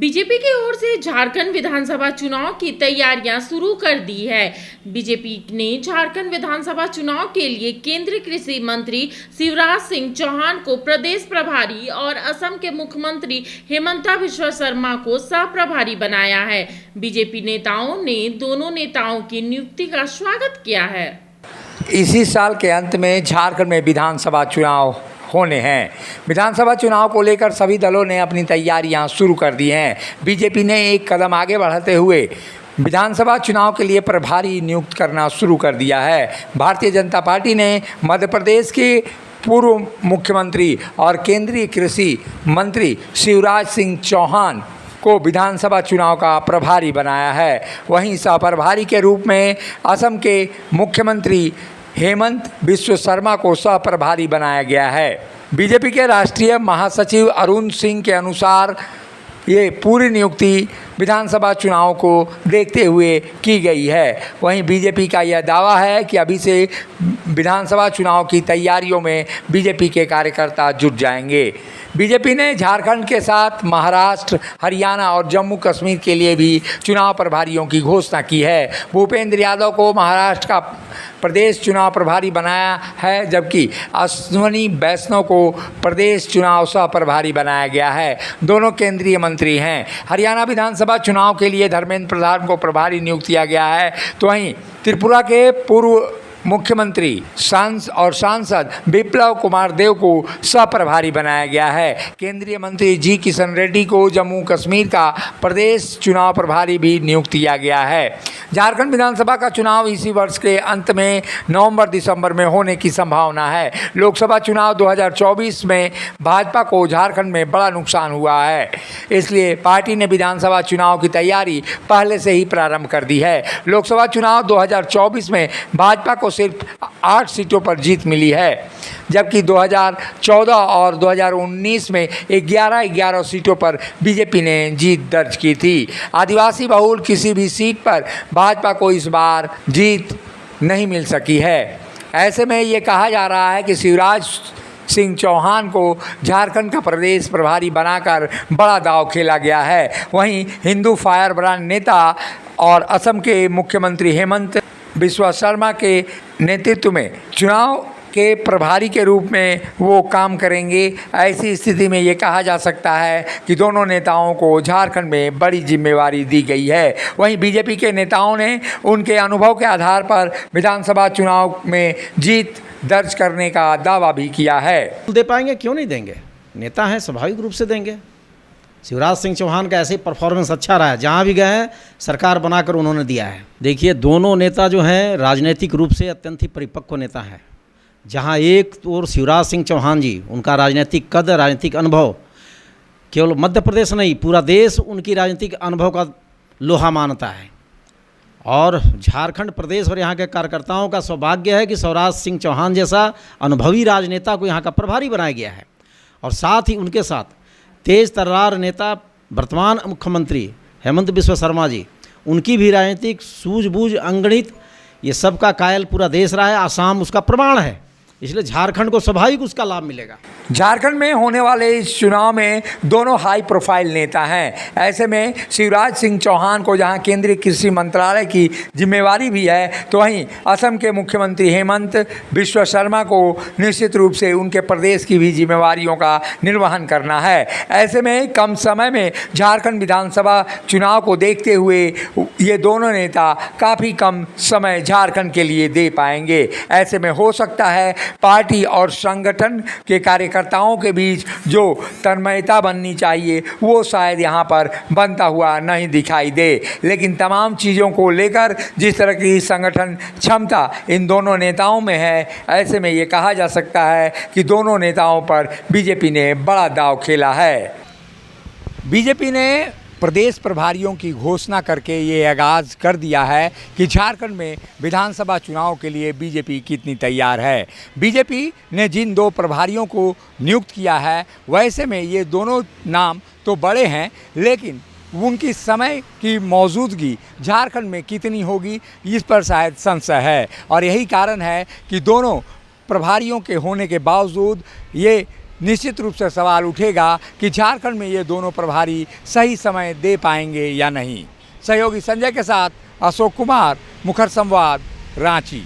BJP की ओर से झारखंड विधानसभा चुनाव की तैयारियां शुरू कर दी है। बीजेपी ने झारखंड विधानसभा चुनाव के लिए केंद्रीय कृषि मंत्री शिवराज सिंह चौहान को प्रदेश प्रभारी और असम के मुख्यमंत्री हेमंता बिस्वा शर्मा को सह प्रभारी बनाया है। बीजेपी नेताओं ने दोनों नेताओं की नियुक्ति का स्वागत किया है। इसी साल के अंत में झारखंड में विधानसभा चुनाव होने हैं। विधानसभा चुनाव को लेकर सभी दलों ने अपनी तैयारियां शुरू कर दी हैं। बीजेपी ने एक कदम आगे बढ़ाते हुए विधानसभा चुनाव के लिए प्रभारी नियुक्त करना शुरू कर दिया है। भारतीय जनता पार्टी ने मध्य प्रदेश के पूर्व मुख्यमंत्री और केंद्रीय कृषि मंत्री शिवराज सिंह चौहान को विधानसभा चुनाव का प्रभारी बनाया है। वहीं सह प्रभारी के रूप में असम के मुख्यमंत्री हेमंत बिस्वा शर्मा को सह प्रभारी बनाया गया है। बीजेपी के राष्ट्रीय महासचिव अरुण सिंह के अनुसार ये पूरी नियुक्ति विधानसभा चुनाव को देखते हुए की गई है। वहीं बीजेपी का यह दावा है कि अभी से विधानसभा चुनाव की तैयारियों में बीजेपी के कार्यकर्ता जुट जाएंगे। बीजेपी ने झारखंड के साथ महाराष्ट्र, हरियाणा और जम्मू कश्मीर के लिए भी चुनाव प्रभारियों की घोषणा की है। भूपेंद्र यादव को महाराष्ट्र का प्रदेश चुनाव प्रभारी बनाया है, जबकि अश्विनी वैष्णव को प्रदेश चुनाव सह प्रभारी बनाया गया है। दोनों केंद्रीय मंत्री हैं। हरियाणा विधानसभा चुनाव के लिए धर्मेंद्र प्रधान को प्रभारी नियुक्त किया गया है, तो वहीं त्रिपुरा के पूर्व मुख्यमंत्री और सांसद बिप्लब कुमार देव को सह प्रभारी बनाया गया है। केंद्रीय मंत्री जी किशन रेड्डी को जम्मू कश्मीर का प्रदेश चुनाव प्रभारी भी नियुक्त किया गया है। झारखंड विधानसभा का चुनाव इसी वर्ष के अंत में नवंबर-दिसंबर में होने की संभावना है। लोकसभा चुनाव 2024 में भाजपा को झारखंड में बड़ा नुकसान हुआ है, इसलिए पार्टी ने विधानसभा चुनाव की तैयारी पहले से ही प्रारंभ कर दी है। लोकसभा चुनाव 2024 में भाजपा को सिर्फ 8 सीटों पर जीत मिली है, जबकि 2014 और 2019 में 11 सीटों पर बीजेपी ने जीत दर्ज की थी। आदिवासी बहुल किसी भी सीट पर भाजपा को इस बार जीत नहीं मिल सकी है। ऐसे में ये कहा जा रहा है कि शिवराज सिंह चौहान को झारखंड का प्रदेश प्रभारी बनाकर बड़ा दांव खेला गया है। वहीं हिंदू फायर ब्रांड नेता और असम के मुख्यमंत्री हेमंत बिस्वा शर्मा के नेतृत्व में चुनाव के प्रभारी के रूप में वो काम करेंगे। ऐसी स्थिति में ये कहा जा सकता है कि दोनों नेताओं को झारखंड में बड़ी जिम्मेवारी दी गई है। वहीं बीजेपी के नेताओं ने उनके अनुभव के आधार पर विधानसभा चुनाव में जीत दर्ज करने का दावा भी किया है। दे पाएंगे, क्यों नहीं देंगे? नेता हैं, स्वाभाविक रूप से देंगे। शिवराज सिंह चौहान का ऐसे परफॉर्मेंस अच्छा रहा है, जहाँ भी गए हैं सरकार बनाकर उन्होंने दिया है। देखिए, दोनों नेता जो हैं राजनीतिक रूप से अत्यंत ही परिपक्व नेता हैं। जहाँ एक और शिवराज सिंह चौहान जी, उनका राजनीतिक कद, राजनीतिक अनुभव केवल मध्य प्रदेश नहीं पूरा देश उनकी राजनीतिक अनुभव का लोहा मानता है। और झारखंड प्रदेश और यहाँ के कार्यकर्ताओं का सौभाग्य है कि शिवराज सिंह चौहान जैसा अनुभवी राजनेता को यहाँ का प्रभारी बनाया गया है। और साथ ही उनके साथ तेज तर्रार नेता वर्तमान मुख्यमंत्री हेमंत बिस्वा शर्मा जी, उनकी भी राजनीतिक सूझबूझ, अंगणित, ये सब का कायल पूरा देश रहा है। आसाम उसका प्रमाण है, इसलिए झारखंड को स्वाभाविक उसका लाभ मिलेगा। झारखंड में होने वाले इस चुनाव में दोनों हाई प्रोफाइल नेता हैं। ऐसे में शिवराज सिंह चौहान को जहां केंद्रीय कृषि मंत्रालय की जिम्मेवारी भी है, तो वहीं असम के मुख्यमंत्री हेमंत बिस्वा शर्मा को निश्चित रूप से उनके प्रदेश की भी जिम्मेवारियों का निर्वहन करना है। ऐसे में कम समय में झारखंड विधानसभा चुनाव को देखते हुए ये दोनों नेता काफ़ी कम समय झारखंड के लिए दे पाएंगे। ऐसे में हो सकता है पार्टी और संगठन के कार्यकर्ताओं के बीच जो तन्मयता बननी चाहिए वो शायद यहाँ पर बनता हुआ नहीं दिखाई दे। लेकिन तमाम चीज़ों को लेकर जिस तरह की संगठन क्षमता इन दोनों नेताओं में है, ऐसे में ये कहा जा सकता है कि दोनों नेताओं पर बीजेपी ने बड़ा दांव खेला है। बीजेपी ने प्रदेश प्रभारियों की घोषणा करके ये आगाज़ कर दिया है कि झारखंड में विधानसभा चुनाव के लिए बीजेपी कितनी तैयार है। बीजेपी ने जिन 2 प्रभारियों को नियुक्त किया है, वैसे में ये दोनों नाम तो बड़े हैं, लेकिन उनकी समय की मौजूदगी झारखंड में कितनी होगी इस पर शायद संशय है। और यही कारण है कि दोनों प्रभारियों के होने के बावजूद ये निश्चित रूप से सवाल उठेगा कि झारखंड में ये दोनों प्रभारी सही समय दे पाएंगे या नहीं। सहयोगी संजय के साथ अशोक कुमार, मुखर संवाद, रांची।